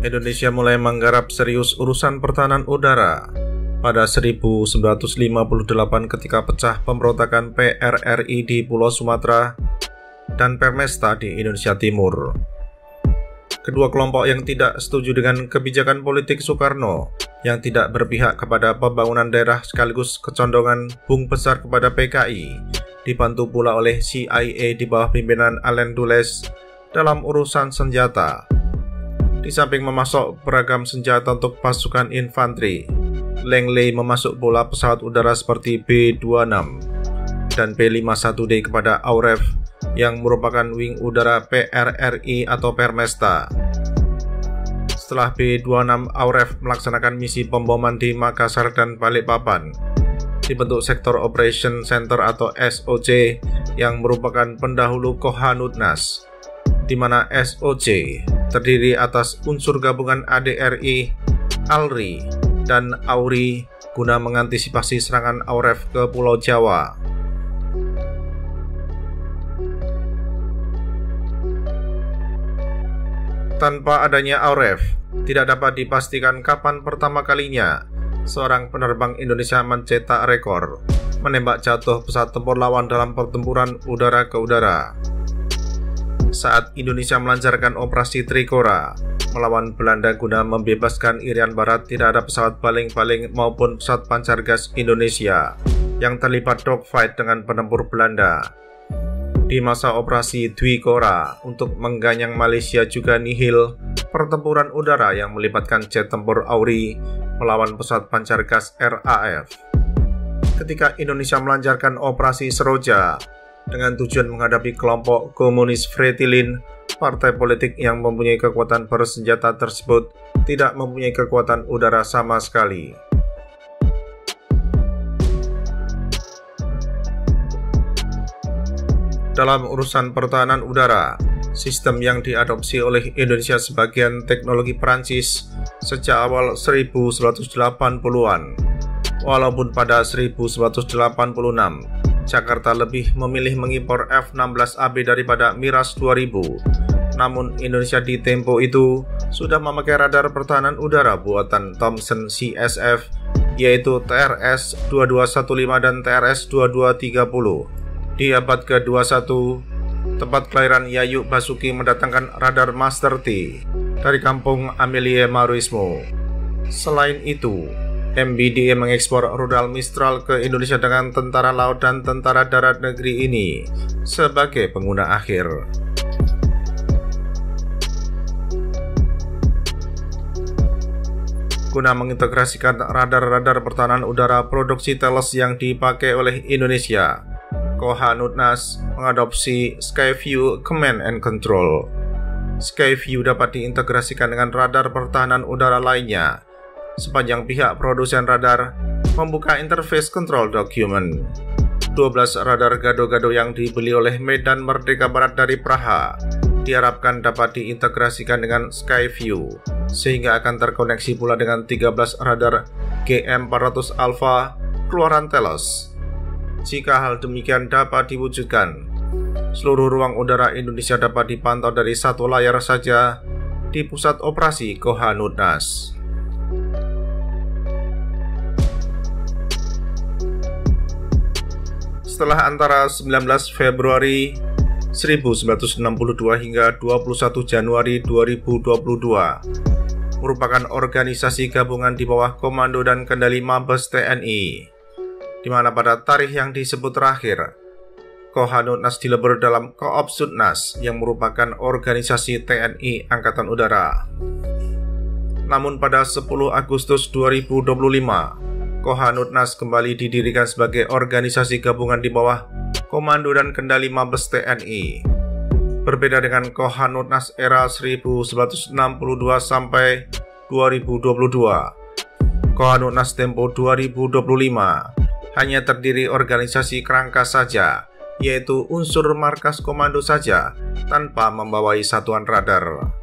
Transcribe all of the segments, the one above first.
Indonesia mulai menggarap serius urusan pertahanan udara pada 1958 ketika pecah pemberontakan PRRI di Pulau Sumatera dan Permesta di Indonesia Timur. Kedua kelompok yang tidak setuju dengan kebijakan politik Soekarno yang tidak berpihak kepada pembangunan daerah sekaligus kecondongan Bung Besar kepada PKI dibantu pula oleh CIA di bawah pimpinan Allen Dulles dalam urusan senjata. Di samping memasok beragam senjata untuk pasukan infanteri, Langley memasuk pula pesawat udara seperti B-26 dan B-51D kepada AUREF yang merupakan wing udara PRRI atau Permesta. Setelah B-26, AUREF melaksanakan misi pemboman di Makassar dan Balikpapan. Dibentuk Sektor Operation Center atau SOC yang merupakan pendahulu Kohanutnas, di mana SOC terdiri atas unsur gabungan ADRI, ALRI, dan AURI guna mengantisipasi serangan AUREF ke Pulau Jawa. Tanpa adanya AUREF, tidak dapat dipastikan kapan pertama kalinya seorang penerbang Indonesia mencetak rekor menembak jatuh pesawat tempur lawan dalam pertempuran udara ke udara. Saat Indonesia melancarkan operasi Trikora melawan Belanda guna membebaskan Irian Barat, tidak ada pesawat baling-baling maupun pesawat pancar gas Indonesia yang terlibat dogfight dengan penempur Belanda. Di masa operasi Dwikora untuk mengganyang Malaysia juga nihil pertempuran udara yang melibatkan jet tempur AURI melawan pesawat pancar gas RAF. Ketika Indonesia melancarkan operasi Seroja dengan tujuan menghadapi kelompok komunis Fretilin, partai politik yang mempunyai kekuatan bersenjata tersebut tidak mempunyai kekuatan udara sama sekali. Dalam urusan pertahanan udara, sistem yang diadopsi oleh Indonesia sebagian teknologi Perancis sejak awal 1980-an. Walaupun pada 1986, Jakarta lebih memilih mengimpor F-16AB daripada Mirage 2000. Namun Indonesia di tempo itu sudah memakai radar pertahanan udara buatan Thomson CSF, yaitu TRS-2215 dan TRS-2230. Di abad ke-21, tempat kelahiran Yayu Basuki mendatangkan radar Master T dari kampung Amelie Maruismo. Selain itu, MBDA mengekspor rudal Mistral ke Indonesia dengan tentara laut dan tentara darat negeri ini sebagai pengguna akhir. Guna mengintegrasikan radar-radar pertahanan udara produksi Thales yang dipakai oleh Indonesia, Kohanutnas mengadopsi Skyview Command and Control. Skyview dapat diintegrasikan dengan radar pertahanan udara lainnya sepanjang pihak produsen radar membuka interface control document. 12 radar gado-gado yang dibeli oleh Medan Merdeka Barat dari Praha diharapkan dapat diintegrasikan dengan Skyview, sehingga akan terkoneksi pula dengan 13 radar GM400 Alpha keluaran Thales. Jika hal demikian dapat diwujudkan, seluruh ruang udara Indonesia dapat dipantau dari satu layar saja di pusat operasi Kohanutnas. Setelah antara 19 Februari 1962 hingga 21 Januari 2022 merupakan organisasi gabungan di bawah komando dan kendali Mabes TNI, di mana pada tarikh yang disebut terakhir, Kohanutnas dilebur dalam Koopsudnas yang merupakan organisasi TNI Angkatan Udara. Namun pada 10 Agustus 2025, Kohanutnas kembali didirikan sebagai organisasi gabungan di bawah komando dan kendali Mabes TNI. Berbeda dengan Kohanutnas era 1962 sampai 2022, Kohanutnas tempo 2025 hanya terdiri organisasi kerangka saja, yaitu unsur markas komando saja tanpa membawai satuan radar.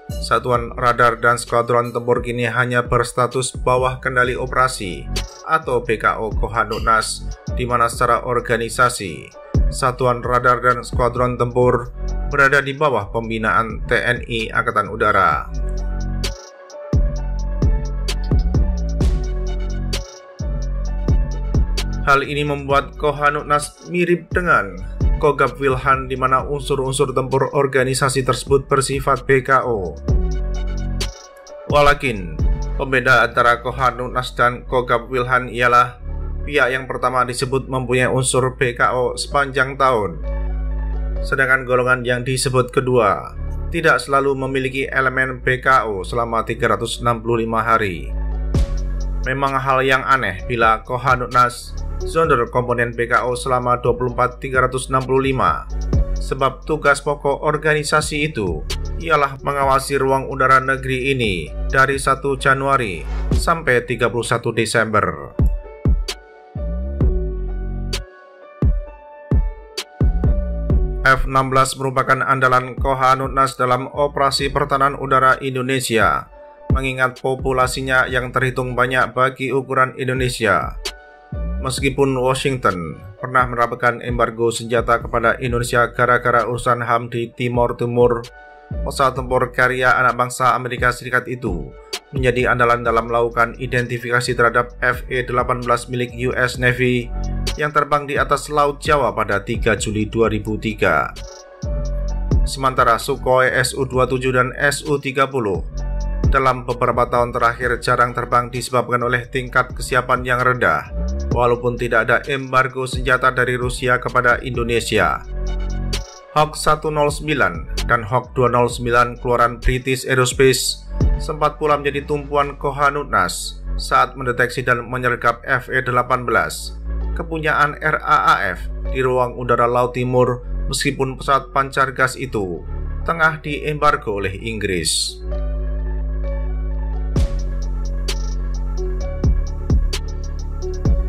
Satuan radar dan skuadron tempur kini hanya berstatus bawah kendali operasi atau BKO Kohanutnas, di mana secara organisasi satuan radar dan skuadron tempur berada di bawah pembinaan TNI Angkatan Udara. Hal ini membuat Kohanutnas mirip dengan Kogab Wilhan, di mana unsur-unsur tempur organisasi tersebut bersifat BKO. Walakin, pembeda antara Kohanutnas dan Kogab Wilhan ialah pihak yang pertama disebut mempunyai unsur BKO sepanjang tahun, sedangkan golongan yang disebut kedua tidak selalu memiliki elemen BKO selama 365 hari. Memang hal yang aneh bila Kohanutnas zonder komponen BKO selama 24.365, sebab tugas pokok organisasi itu ialah mengawasi ruang udara negeri ini dari 1 Januari sampai 31 Desember. F-16 merupakan andalan Kohanutnas dalam operasi pertahanan udara Indonesia, mengingat populasinya yang terhitung banyak bagi ukuran Indonesia. Meskipun Washington pernah menerapkan embargo senjata kepada Indonesia gara-gara urusan HAM di Timor Timur, pesawat tempur karya anak bangsa Amerika Serikat itu menjadi andalan dalam melakukan identifikasi terhadap FA-18 milik US Navy yang terbang di atas Laut Jawa pada 3 Juli 2003. Sementara Sukhoi Su-27 dan Su-30 dalam beberapa tahun terakhir jarang terbang disebabkan oleh tingkat kesiapan yang rendah, walaupun tidak ada embargo senjata dari Rusia kepada Indonesia. Hawk 109 dan Hawk 209 keluaran British Aerospace sempat pula menjadi tumpuan Kohanutnas saat mendeteksi dan menyergap FA-18, kepunyaan RAAF di ruang udara Laut Timur, meskipun pesawat pancar gas itu tengah diembargo oleh Inggris.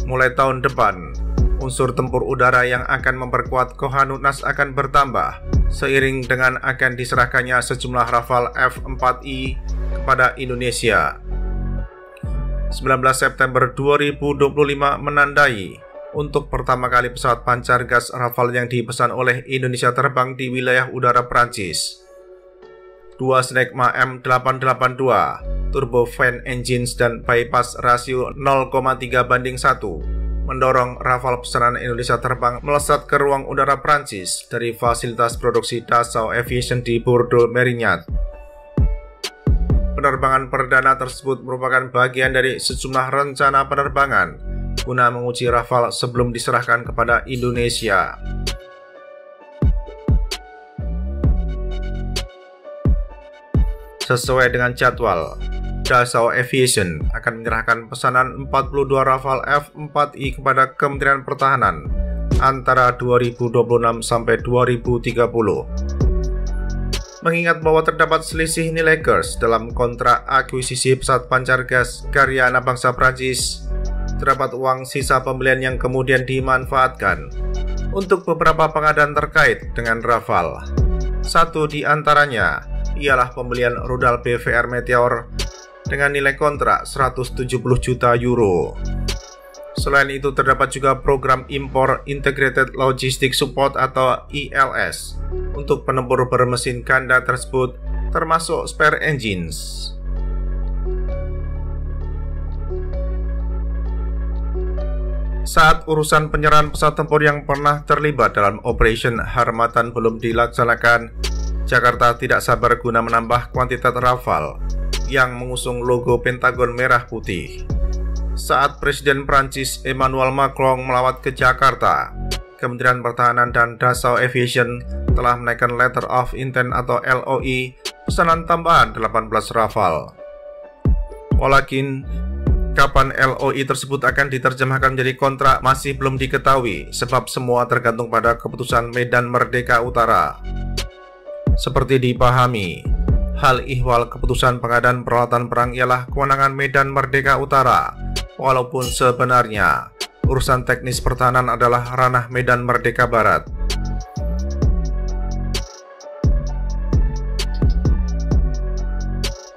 Mulai tahun depan, unsur tempur udara yang akan memperkuat Kohanutnas akan bertambah seiring dengan akan diserahkannya sejumlah Rafale F-4I kepada Indonesia. 19 September 2025 menandai untuk pertama kali pesawat pancar gas Rafale yang dipesan oleh Indonesia terbang di wilayah udara Prancis. 2 Snecma M882 turbofan engines dan bypass rasio 0,3:1 mendorong Rafale pesanan Indonesia terbang melesat ke ruang udara Prancis dari fasilitas produksi Dassault Aviation di Bordeaux, Mérignac. Penerbangan perdana tersebut merupakan bagian dari sejumlah rencana penerbangan guna menguji Rafale sebelum diserahkan kepada Indonesia. Sesuai dengan jadwal, Dassault Aviation akan menyerahkan pesanan 42 Rafale F-4I kepada Kementerian Pertahanan antara 2026 sampai 2030. Mengingat bahwa terdapat selisih nilai kurs dalam kontrak akuisisi pesawat pancar gas karya anak bangsa Prancis, terdapat uang sisa pembelian yang kemudian dimanfaatkan untuk beberapa pengadaan terkait dengan Rafale. Satu di antaranya ialah pembelian rudal BVR Meteor dengan nilai kontrak 170 juta euro. Selain itu, terdapat juga program impor Integrated Logistic Support atau ILS untuk penempur bermesin ganda tersebut, termasuk spare engines. Saat urusan penyerahan pesawat tempur yang pernah terlibat dalam Operation Harmattan belum dilaksanakan, Jakarta tidak sabar guna menambah kuantitas Rafale yang mengusung logo Pentagon merah putih. Saat Presiden Prancis Emmanuel Macron melawat ke Jakarta, Kementerian Pertahanan dan Dassault Aviation telah menaikkan Letter of Intent atau LOI pesanan tambahan 18 Rafale. Walakin, kapan LOI tersebut akan diterjemahkan menjadi kontrak masih belum diketahui, sebab semua tergantung pada keputusan Medan Merdeka Utara. Seperti dipahami, hal ihwal keputusan pengadaan peralatan perang ialah kewenangan Medan Merdeka Utara, walaupun sebenarnya urusan teknis pertahanan adalah ranah Medan Merdeka Barat.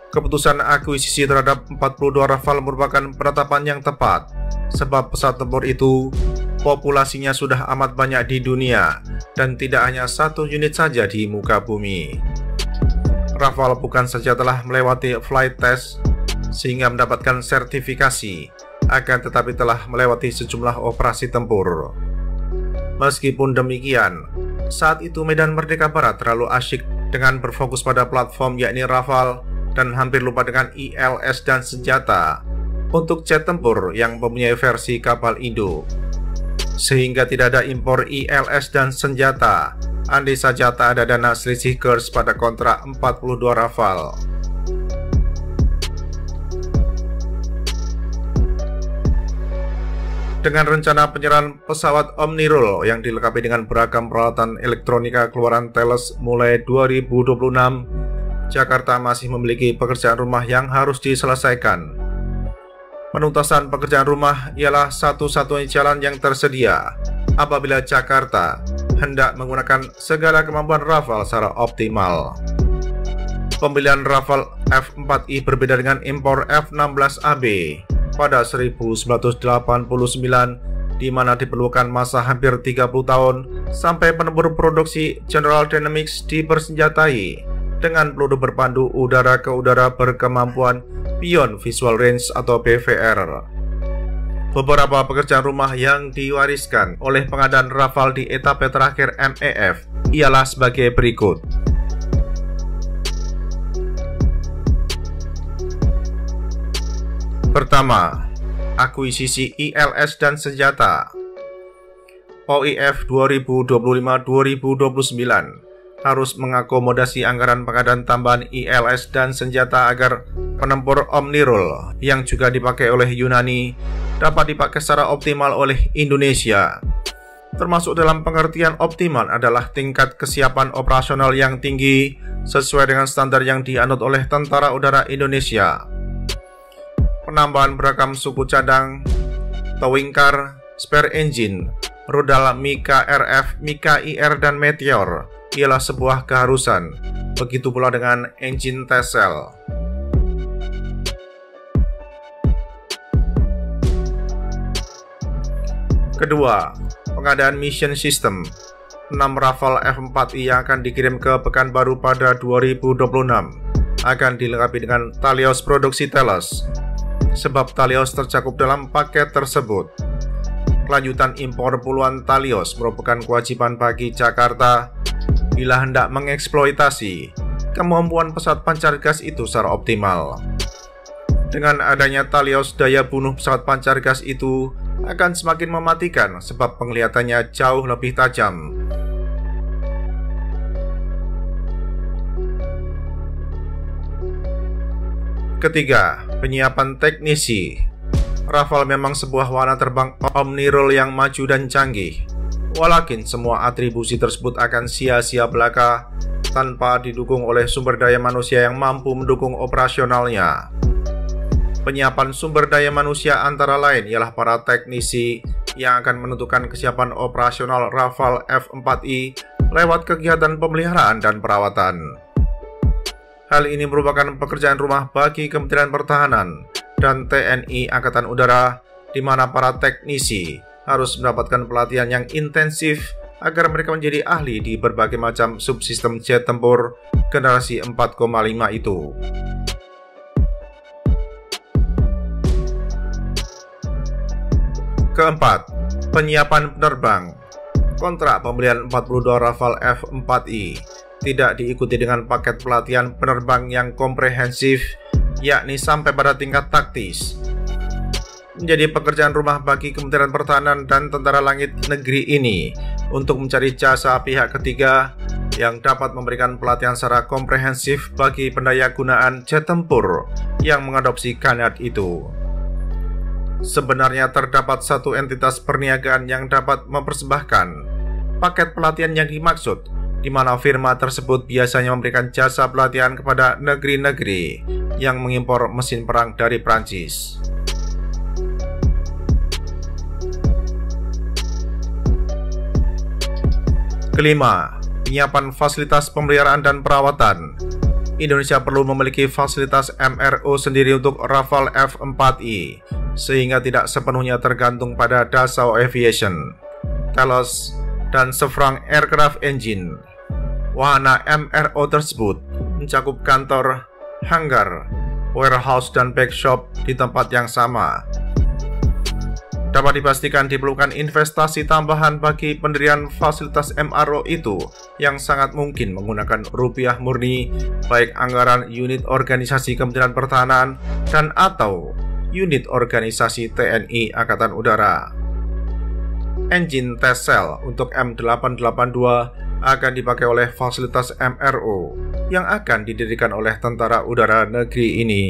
Keputusan akuisisi terhadap 42 Rafale merupakan penetapan yang tepat, sebab pesawat tempur itu Populasinya sudah amat banyak di dunia dan tidak hanya satu unit saja di muka bumi. Rafale bukan saja telah melewati flight test sehingga mendapatkan sertifikasi, akan tetapi telah melewati sejumlah operasi tempur. Meskipun demikian, saat itu Medan Merdeka Barat terlalu asyik dengan berfokus pada platform yakni Rafale dan hampir lupa dengan ILS dan senjata untuk jet tempur yang mempunyai versi kapal induk. Sehingga tidak ada impor ILS dan senjata, andai saja tak ada dana selisih kurs pada kontrak 42 Rafale. Dengan rencana penyerahan pesawat Omnirule yang dilengkapi dengan beragam peralatan elektronika keluaran Thales mulai 2026, Jakarta masih memiliki pekerjaan rumah yang harus diselesaikan. Penuntasan pekerjaan rumah ialah satu-satunya jalan yang tersedia apabila Jakarta hendak menggunakan segala kemampuan Rafale secara optimal. Pembelian Rafale F4I berbeda dengan impor F-16AB pada 1989, di mana diperlukan masa hampir 30 tahun sampai penempur produksi General Dynamics dipersenjatai dengan peluru berpandu udara ke udara berkemampuan Beyond Visual Range atau BVR. Beberapa pekerjaan rumah yang diwariskan oleh pengadaan Rafale di etape terakhir MEF ialah sebagai berikut. Pertama, akuisisi ILS dan senjata. OIF 2025-2029 harus mengakomodasi anggaran pengadaan tambahan ILS dan senjata agar penempur Omnirule yang juga dipakai oleh Yunani dapat dipakai secara optimal oleh Indonesia. Termasuk dalam pengertian optimal adalah tingkat kesiapan operasional yang tinggi sesuai dengan standar yang dianut oleh Tentara Udara Indonesia. Penambahan beragam suku cadang, towing car, spare engine, rudal Mika RF, Mika IR, dan Meteor ialah sebuah keharusan. Begitu pula dengan engine test cell. Kedua, pengadaan mission system. 6 Rafale F4I yang akan dikirim ke Pekanbaru pada 2026 akan dilengkapi dengan Talios produksi Thales, sebab Talios tercakup dalam paket tersebut. Kelanjutan impor puluhan Talios merupakan kewajiban bagi Jakarta bila hendak mengeksploitasi kemampuan pesawat pancar gas itu secara optimal. Dengan adanya Talios, daya bunuh pesawat pancar gas itu akan semakin mematikan sebab penglihatannya jauh lebih tajam. Ketiga, penyiapan teknisi. Rafale memang sebuah warna terbang Omnirule yang maju dan canggih. Walakin semua atribusi tersebut akan sia-sia belaka tanpa didukung oleh sumber daya manusia yang mampu mendukung operasionalnya. Penyiapan sumber daya manusia antara lain ialah para teknisi yang akan menentukan kesiapan operasional Rafale F4I lewat kegiatan pemeliharaan dan perawatan. Hal ini merupakan pekerjaan rumah bagi Kementerian Pertahanan dan TNI Angkatan Udara, di mana para teknisi harus mendapatkan pelatihan yang intensif agar mereka menjadi ahli di berbagai macam subsistem jet tempur generasi 4,5 itu. Keempat, penyiapan penerbang. Kontrak pembelian 42 Rafale F4I tidak diikuti dengan paket pelatihan penerbang yang komprehensif, yakni sampai pada tingkat taktis. Menjadi pekerjaan rumah bagi Kementerian Pertahanan dan Tentara Langit Negeri ini untuk mencari jasa pihak ketiga yang dapat memberikan pelatihan secara komprehensif bagi pendayagunaan jet tempur yang mengadopsi kanat itu. Sebenarnya terdapat satu entitas perniagaan yang dapat mempersembahkan paket pelatihan yang dimaksud, di mana firma tersebut biasanya memberikan jasa pelatihan kepada negeri-negeri yang mengimpor mesin perang dari Prancis. Kelima, penyiapan fasilitas pemeliharaan dan perawatan. Indonesia perlu memiliki fasilitas MRO sendiri untuk Rafale F4I sehingga tidak sepenuhnya tergantung pada Dassault Aviation, Thales, dan Safran Aircraft Engine. Wahana MRO tersebut mencakup kantor, hanggar, warehouse, dan backshop di tempat yang sama. Dapat dipastikan diperlukan investasi tambahan bagi pendirian fasilitas MRO itu yang sangat mungkin menggunakan rupiah murni, baik anggaran unit organisasi Kementerian Pertahanan dan atau unit organisasi TNI Angkatan Udara. Engine test cell untuk M882 akan dipakai oleh fasilitas MRO yang akan didirikan oleh Tentara Udara Negeri ini.